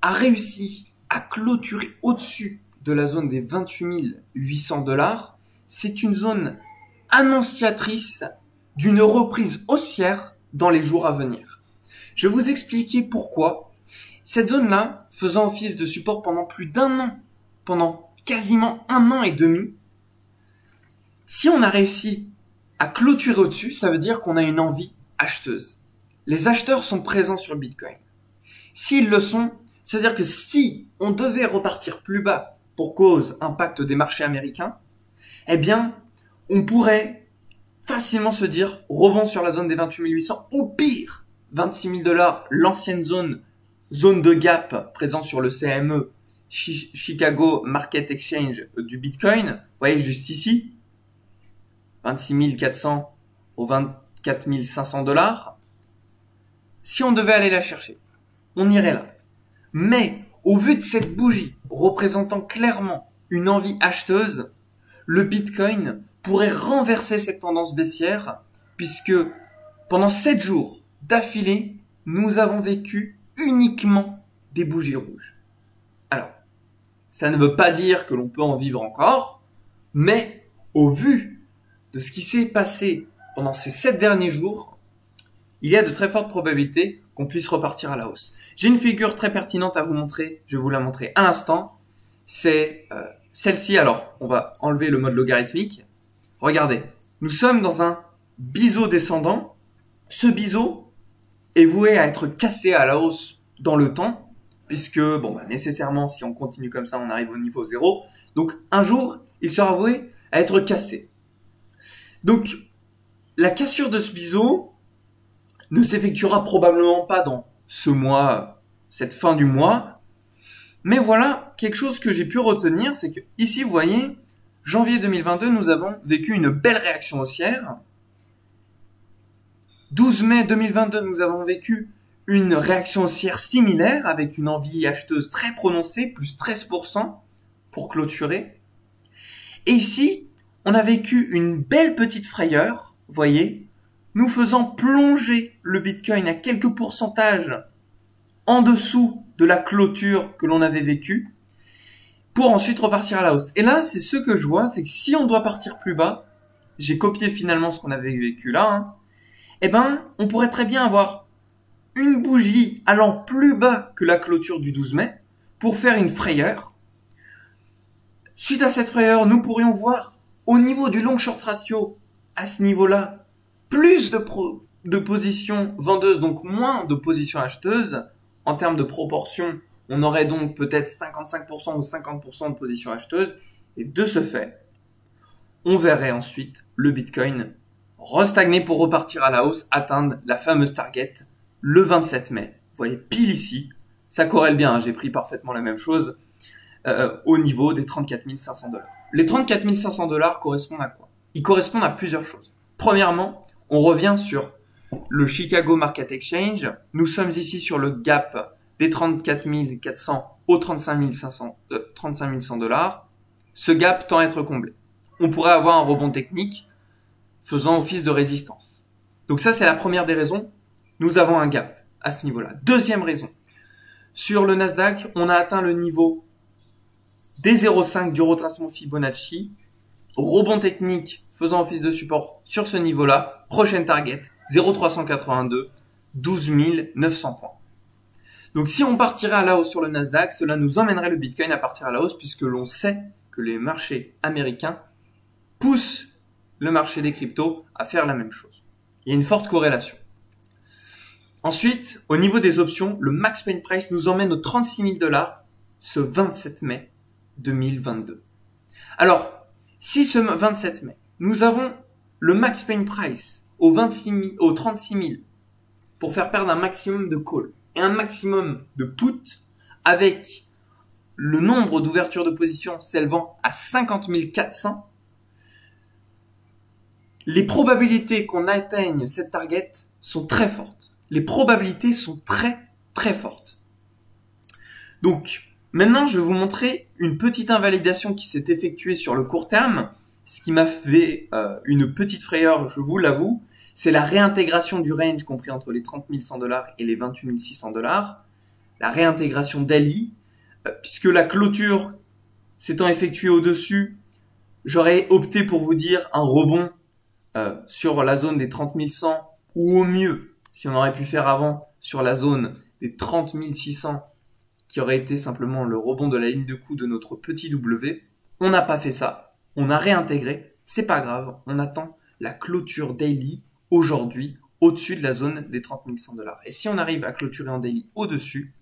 a réussi à clôturer au-dessus de la zone des 28 800 $, c'est une zone annonciatrice d'une reprise haussière dans les jours à venir. Je vais vous expliquer pourquoi. Cette zone-là, faisant office de support pendant plus d'un an, pendant quasiment 1 an et demi, si on a réussi à clôturer au-dessus, ça veut dire qu'on a une envie acheteuse. Les acheteurs sont présents sur le Bitcoin. S'ils le sont, c'est-à-dire que si on devait repartir plus bas pour cause impact des marchés américains, eh bien, on pourrait facilement se dire rebond sur la zone des 28 800 ou pire, 26 000 $, l'ancienne zone de gap présente sur le CME, Chicago Market Exchange du Bitcoin. Vous voyez juste ici, 26 400 aux 24 500 $. Si on devait aller la chercher, on irait là. Mais au vu de cette bougie représentant clairement une envie acheteuse, le Bitcoin pourrait renverser cette tendance baissière puisque pendant 7 jours d'affilée, nous avons vécu uniquement des bougies rouges. Alors, ça ne veut pas dire que l'on peut en vivre encore, mais au vu de ce qui s'est passé pendant ces 7 derniers jours, il y a de très fortes probabilités qu'on puisse repartir à la hausse. J'ai une figure très pertinente à vous montrer, je vais vous la montrer à l'instant. C'est celle-ci. Alors, on va enlever le mode logarithmique. Regardez, nous sommes dans un biseau descendant. Ce biseau est voué à être cassé à la hausse dans le temps, puisque nécessairement, si on continue comme ça, on arrive au niveau 0. Donc, un jour, il sera voué à être cassé. Donc, la cassure de ce biseau ne s'effectuera probablement pas dans ce mois, cette fin du mois. Mais voilà, quelque chose que j'ai pu retenir, c'est que ici, vous voyez, janvier 2022, nous avons vécu une belle réaction haussière. 12 mai 2022, nous avons vécu une réaction haussière similaire avec une envie acheteuse très prononcée, plus 13% pour clôturer. Et ici, on a vécu une belle petite frayeur, vous voyez, nous faisant plonger le Bitcoin à quelques pourcentages en dessous de la clôture que l'on avait vécue pour ensuite repartir à la hausse. Et là, c'est ce que je vois, c'est que si on doit partir plus bas, j'ai copié finalement ce qu'on avait vécu là, on pourrait très bien avoir une bougie allant plus bas que la clôture du 12 mai pour faire une frayeur. Suite à cette frayeur, nous pourrions voir au niveau du long short ratio, à ce niveau-là, plus de positions vendeuses, donc moins de positions acheteuses. En termes de proportion, on aurait donc peut-être 55% ou 50% de positions acheteuses. Et de ce fait, on verrait ensuite le Bitcoin restagner pour repartir à la hausse, atteindre la fameuse target le 27 mai. Vous voyez, pile ici, ça corrèle bien, hein, j'ai pris parfaitement la même chose au niveau des 34 500 $. Les 34 500 $ correspondent à quoi? Ils correspondent à plusieurs choses. Premièrement, on revient sur le Chicago Market Exchange. Nous sommes ici sur le gap des 34 400 aux 35 100 $. Ce gap tend à être comblé. On pourrait avoir un rebond technique faisant office de résistance. Donc ça, c'est la première des raisons. Nous avons un gap à ce niveau-là. Deuxième raison. Sur le Nasdaq, on a atteint le niveau des 0,5 du retracement Fibonacci. Rebond technique faisant office de support sur ce niveau-là. Prochaine target, 0,382, 12 900 points. Donc si on partirait à la hausse sur le Nasdaq, cela nous emmènerait le Bitcoin à partir à la hausse puisque l'on sait que les marchés américains poussent le marché des cryptos à faire la même chose. Il y a une forte corrélation. Ensuite, au niveau des options, le Max Pain Price nous emmène aux 36 000 $ ce 27 mai 2022. Alors, si ce 27 mai, nous avons le Max Pain Price aux 36 000 pour faire perdre un maximum de call et un maximum de put avec le nombre d'ouvertures de position s'élevant à 50 400, les probabilités qu'on atteigne cette target sont très fortes. Les probabilités sont très très fortes. Donc, maintenant, je vais vous montrer une petite invalidation qui s'est effectuée sur le court terme. Ce qui m'a fait une petite frayeur, je vous l'avoue, c'est la réintégration du range compris entre les 30 100 $ et les 28 600 $. la réintégration daily, puisque la clôture s'étant effectuée au-dessus, j'aurais opté pour vous dire un rebond sur la zone des 30 100 ou au mieux, si on aurait pu faire avant, sur la zone des 30 600 qui aurait été simplement le rebond de la ligne de coup de notre petit W. On n'a pas fait ça, on a réintégré, c'est pas grave, on attend la clôture daily aujourd'hui au-dessus de la zone des 30 100 $. Et si on arrive à clôturer en daily au-dessus,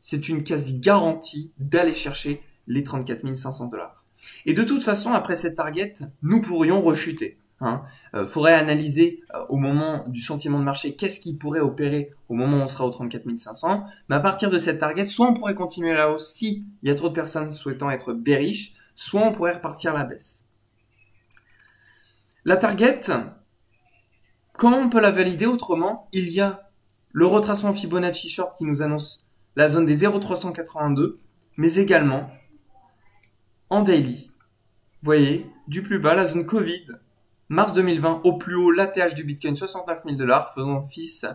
c'est une quasi garantie d'aller chercher les 34 500 $. Et de toute façon, après cette target, nous pourrions rechuter. Faudrait analyser au moment du sentiment de marché qu'est-ce qui pourrait opérer au moment où on sera aux 34 500. Mais à partir de cette target, soit on pourrait continuer la hausse si il y a trop de personnes souhaitant être bearish, soit on pourrait repartir à la baisse. La target, comment on peut la valider autrement? Il y a le retracement Fibonacci Short qui nous annonce la zone des 0,382, mais également en daily. Vous voyez, du plus bas, la zone Covid, mars 2020, au plus haut, l'ATH du Bitcoin, 69 000 $, faisant office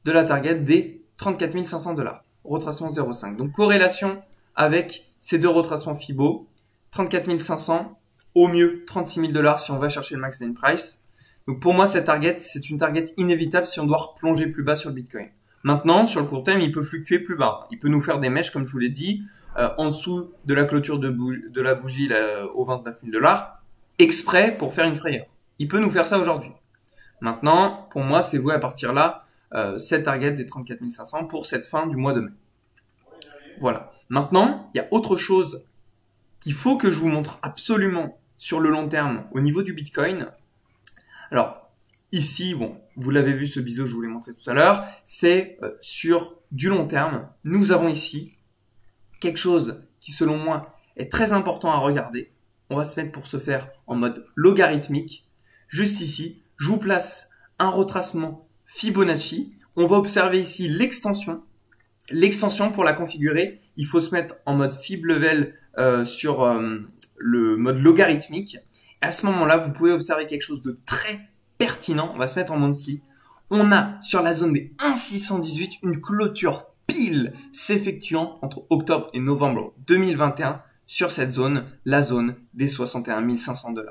de la target des 34 500 $. Retracement 0,5. Donc, corrélation avec ces deux retracements Fibo, 34 500, au mieux 36 000 $ si on va chercher le max main price. Donc, pour moi, cette target, c'est une target inévitable si on doit replonger plus bas sur le Bitcoin. Maintenant, sur le court terme, il peut fluctuer plus bas. Il peut nous faire des mèches, comme je vous l'ai dit, en dessous de la clôture de la bougie là, aux 29 000 $, exprès pour faire une frayeur. Il peut nous faire ça aujourd'hui. Maintenant, pour moi, c'est voué à partir là, cette target des 34 500 pour cette fin du mois de mai. Voilà. Maintenant, il y a autre chose qu'il faut que je vous montre absolument sur le long terme au niveau du Bitcoin. Alors, ici, bon, vous l'avez vu ce biseau, je vous l'ai montré tout à l'heure, c'est sur du long terme. Nous avons ici quelque chose qui, selon moi, est très important à regarder. On va se mettre pour ce faire en mode logarithmique. Juste ici, je vous place un retracement Fibonacci. On va observer ici l'extension. L'extension, pour la configurer, il faut se mettre en mode Fib level sur le mode logarithmique. Et à ce moment-là, vous pouvez observer quelque chose de très pertinent. On va se mettre en monthly. On a sur la zone des 1,618 une clôture pile s'effectuant entre octobre et novembre 2021 sur cette zone, la zone des 61 500 $.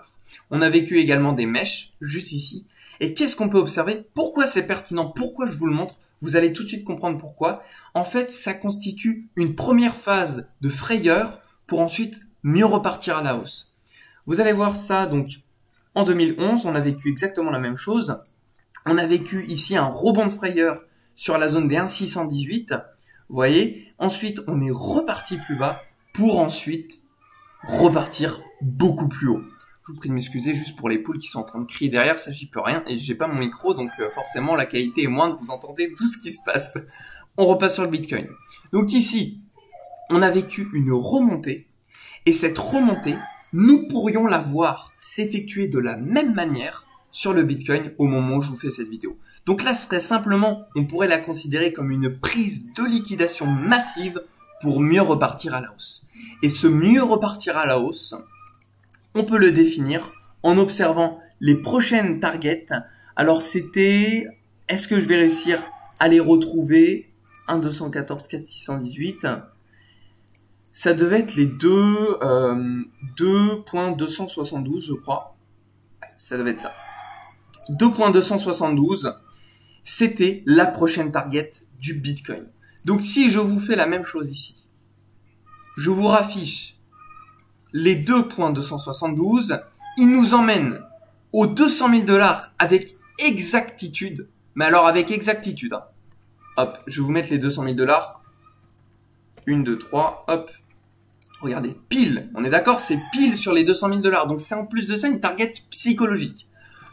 On a vécu également des mèches juste ici. Et qu'est-ce qu'on peut observer? Pourquoi c'est pertinent? Pourquoi je vous le montre? Vous allez tout de suite comprendre pourquoi. En fait, ça constitue une première phase de frayeur pour ensuite mieux repartir à la hausse. Vous allez voir ça donc en 2011, on a vécu exactement la même chose. On a vécu ici un rebond de frayeur sur la zone des 1,618. Vous voyez, ensuite on est reparti plus bas pour ensuite repartir beaucoup plus haut. Je vous prie de m'excuser juste pour les poules qui sont en train de crier derrière, ça j'y peux rien et j'ai pas mon micro donc forcément la qualité est moindre, vous entendez tout ce qui se passe. On repasse sur le Bitcoin. Donc ici, on a vécu une remontée et cette remontée, nous pourrions la voir s'effectuer de la même manière sur le Bitcoin au moment où je vous fais cette vidéo. Donc là, ce serait simplement, on pourrait la considérer comme une prise de liquidation massive pour mieux repartir à la hausse. Et ce mieux repartir à la hausse, on peut le définir en observant les prochaines targets. Alors c'était, est-ce que je vais réussir à les retrouver? 1,214, 4,618. Ça devait être les 2.272, je crois. Ça devait être ça. 2.272, c'était la prochaine target du Bitcoin. Donc si je vous fais la même chose ici, je vous raffiche les 2.272, il nous emmène aux 200 000 $ avec exactitude. Mais alors avec exactitude. Hein. Hop, je vais vous mettre les 200 000 $. 1, 2, 3, hop. Regardez, pile. On est d'accord, c'est pile sur les 200 000 $. Donc c'est en plus de ça une target psychologique.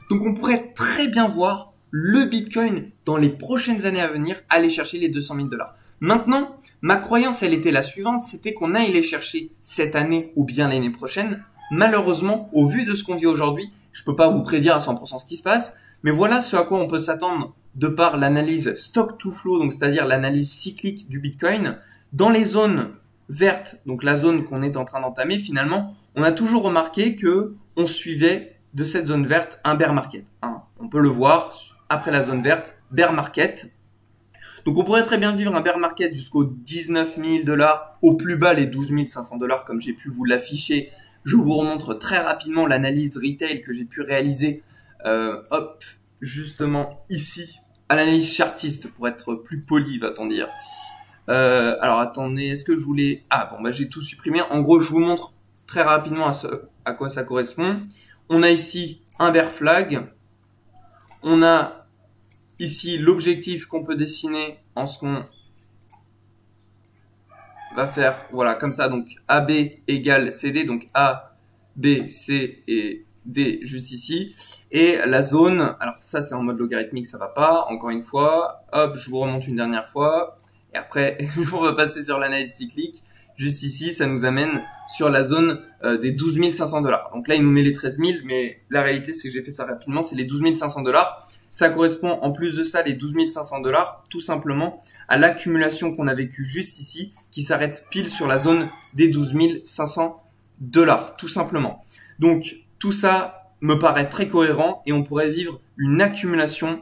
Donc on pourrait très bien voir le Bitcoin dans les prochaines années à venir aller chercher les 200 000 $. Maintenant, ma croyance, elle était la suivante, c'était qu'on allait les chercher cette année ou bien l'année prochaine. Malheureusement, au vu de ce qu'on vit aujourd'hui, je peux pas vous prédire à 100% ce qui se passe, mais voilà ce à quoi on peut s'attendre de par l'analyse stock to flow, donc c'est-à-dire l'analyse cyclique du Bitcoin. Dans les zones vertes, donc la zone qu'on est en train d'entamer, finalement, on a toujours remarqué que on suivait de cette zone verte un bear market. On peut le voir après la zone verte, bear market. Donc on pourrait très bien vivre un bear market jusqu'aux 19 000 $, au plus bas les 12 500 $ comme j'ai pu vous l'afficher. Je vous remontre très rapidement l'analyse retail que j'ai pu réaliser, hop, justement ici, à l'analyse chartiste pour être plus poli, va-t-on dire. Alors attendez, est-ce que je voulais... Ah bon, bah j'ai tout supprimé. En gros, je vous montre très rapidement à quoi ça correspond. On a ici un bear flag. On a ici l'objectif qu'on peut dessiner en ce qu'on va faire, voilà, comme ça. Donc AB égale CD, donc A, B, C et D juste ici. Et la zone, alors ça c'est en mode logarithmique, ça va pas. Encore une fois, hop, je vous remonte une dernière fois. Et après, on va passer sur l'analyse cyclique. Juste ici, ça nous amène sur la zone des 12 500 $. Donc là, il nous met les 13 000, mais la réalité, c'est que j'ai fait ça rapidement, c'est les 12 500 $. Ça correspond, en plus de ça, les 12 500 $, tout simplement, à l'accumulation qu'on a vécue juste ici, qui s'arrête pile sur la zone des 12 500 $, tout simplement. Donc, tout ça me paraît très cohérent et on pourrait vivre une accumulation,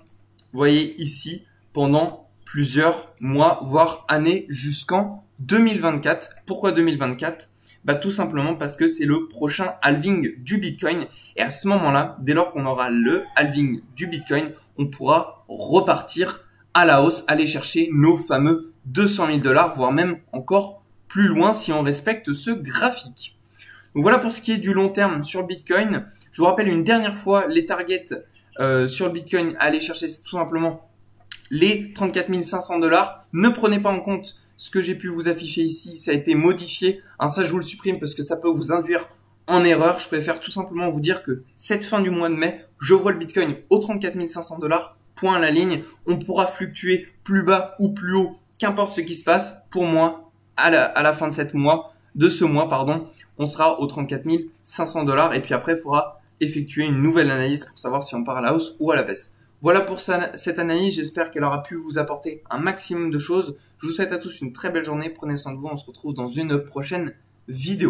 vous voyez ici, pendant plusieurs mois, voire années, jusqu'en 2024. Pourquoi 2024? Bah, tout simplement parce que c'est le prochain halving du Bitcoin. Et à ce moment-là, dès lors qu'on aura le halving du Bitcoin, on pourra repartir à la hausse, aller chercher nos fameux 200 000 $, voire même encore plus loin si on respecte ce graphique. Donc voilà pour ce qui est du long terme sur le Bitcoin. Je vous rappelle une dernière fois les targets sur le Bitcoin à aller chercher, c'est tout simplement les 34 500 $. Ne prenez pas en compte ce que j'ai pu vous afficher ici, ça a été modifié. Ça, je vous le supprime parce que ça peut vous induire en erreur. Je préfère tout simplement vous dire que cette fin du mois de mai, je vois le Bitcoin aux 34 500 $, point à la ligne. On pourra fluctuer plus bas ou plus haut, qu'importe ce qui se passe. Pour moi, à la fin de ce mois, on sera aux 34 500 $. Et puis après, il faudra effectuer une nouvelle analyse pour savoir si on part à la hausse ou à la baisse. Voilà pour cette analyse, j'espère qu'elle aura pu vous apporter un maximum de choses. Je vous souhaite à tous une très belle journée, prenez soin de vous, on se retrouve dans une prochaine vidéo.